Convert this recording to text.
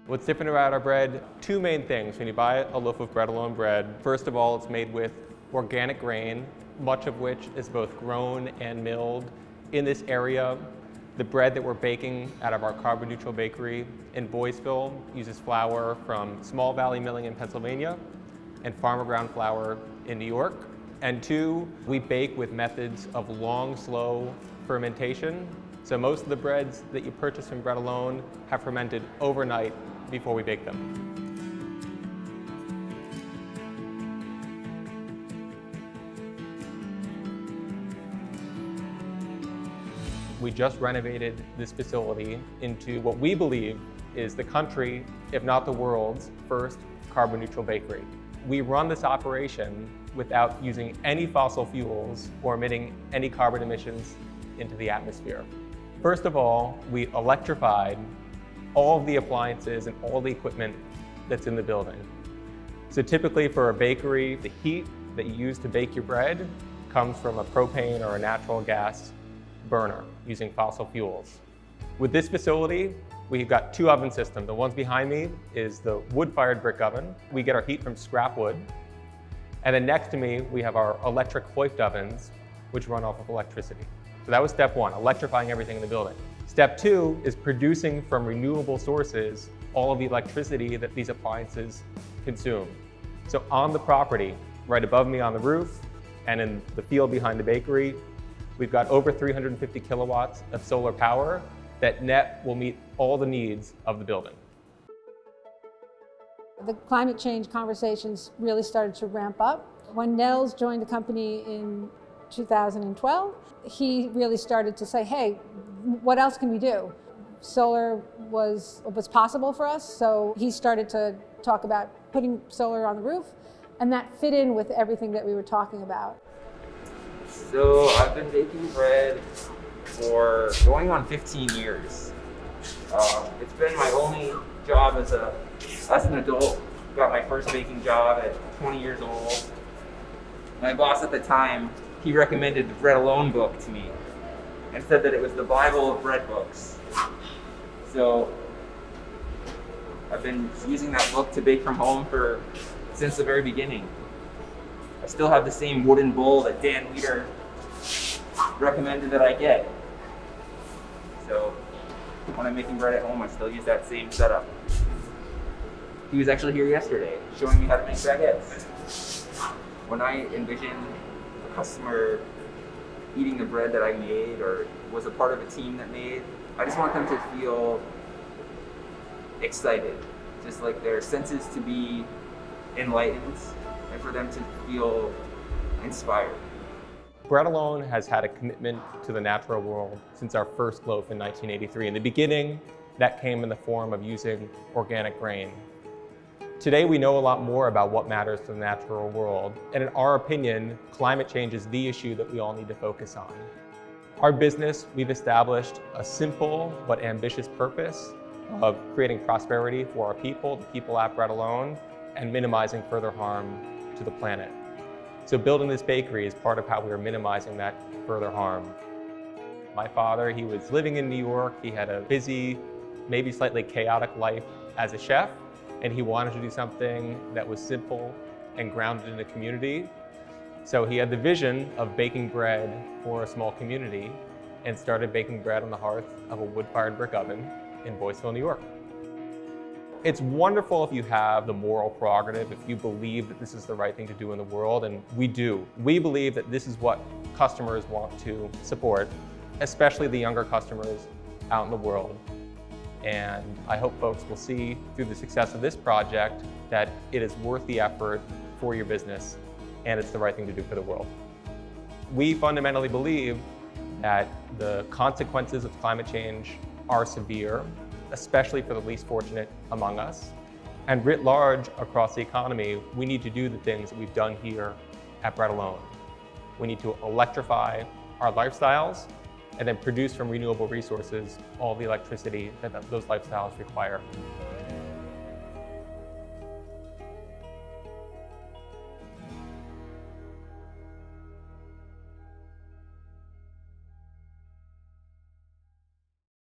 What's different about our bread? Two main things when you buy a loaf of bread alone bread. First of all, it's made with organic grain, much of which is both grown and milled in this area. The bread that we're baking out of our carbon neutral bakery in Boyceville uses flour from Small Valley Milling in Pennsylvania and farmer ground flour in New York. And two, we bake with methods of long, slow fermentation. So most of the breads that you purchase from Bread Alone have fermented overnight before we bake them. We just renovated this facility into what we believe is the country, if not the world's, first carbon neutral bakery. We run this operation without using any fossil fuels or emitting any carbon emissions into the atmosphere. First of all, we electrified all of the appliances and all the equipment that's in the building. So typically for a bakery, the heat that you use to bake your bread comes from a propane or a natural gas burner using fossil fuels. With this facility, we've got two oven systems. The ones behind me is the wood-fired brick oven. We get our heat from scrap wood. And then next to me, we have our electric hoist ovens, which run off of electricity. So that was step one, electrifying everything in the building. Step two is producing from renewable sources all of the electricity that these appliances consume. So on the property, right above me on the roof, and in the field behind the bakery, we've got over 350 kilowatts of solar power that net will meet all the needs of the building. The climate change conversations really started to ramp up. When Nels joined the company in 2012, he really started to say, hey, what else can we do? Solar was possible for us, so he started to talk about putting solar on the roof, and that fit in with everything that we were talking about. So I've been baking bread for going on 15 years. It's been my only job as an adult. Got my first baking job at 20 years old. My boss at the time, he recommended the Bread Alone book to me and said that it was the Bible of bread books. So I've been using that book to bake from home since the very beginning. I still have the same wooden bowl that Dan Weeder recommended that I get. So when I'm making bread at home, I still use that same setup. He was actually here yesterday showing me how to make baguettes. When I envision a customer eating the bread that I made or was a part of a team that made, I just want them to feel excited, just like their senses to be enlightened and for them to feel inspired. Bread Alone has had a commitment to the natural world since our first loaf in 1983. In the beginning, that came in the form of using organic grain. Today, we know a lot more about what matters to the natural world, and in our opinion, climate change is the issue that we all need to focus on. Our business, we've established a simple but ambitious purpose of creating prosperity for our people, the people at Bread Alone, and minimizing further harm to the planet. So building this bakery is part of how we are minimizing that further harm. My father, he was living in New York. He had a busy, maybe slightly chaotic life as a chef, and he wanted to do something that was simple and grounded in the community. So he had the vision of baking bread for a small community and started baking bread on the hearth of a wood-fired brick oven in Boyceville, New York. It's wonderful if you have the moral prerogative, if you believe that this is the right thing to do in the world, and we do. We believe that this is what customers want to support, especially the younger customers out in the world. And I hope folks will see through the success of this project that it is worth the effort for your business and it's the right thing to do for the world. We fundamentally believe that the consequences of climate change are severe, especially for the least fortunate among us. And writ large across the economy, we need to do the things that we've done here at Bread Alone. We need to electrify our lifestyles and then produce from renewable resources all the electricity that those lifestyles require.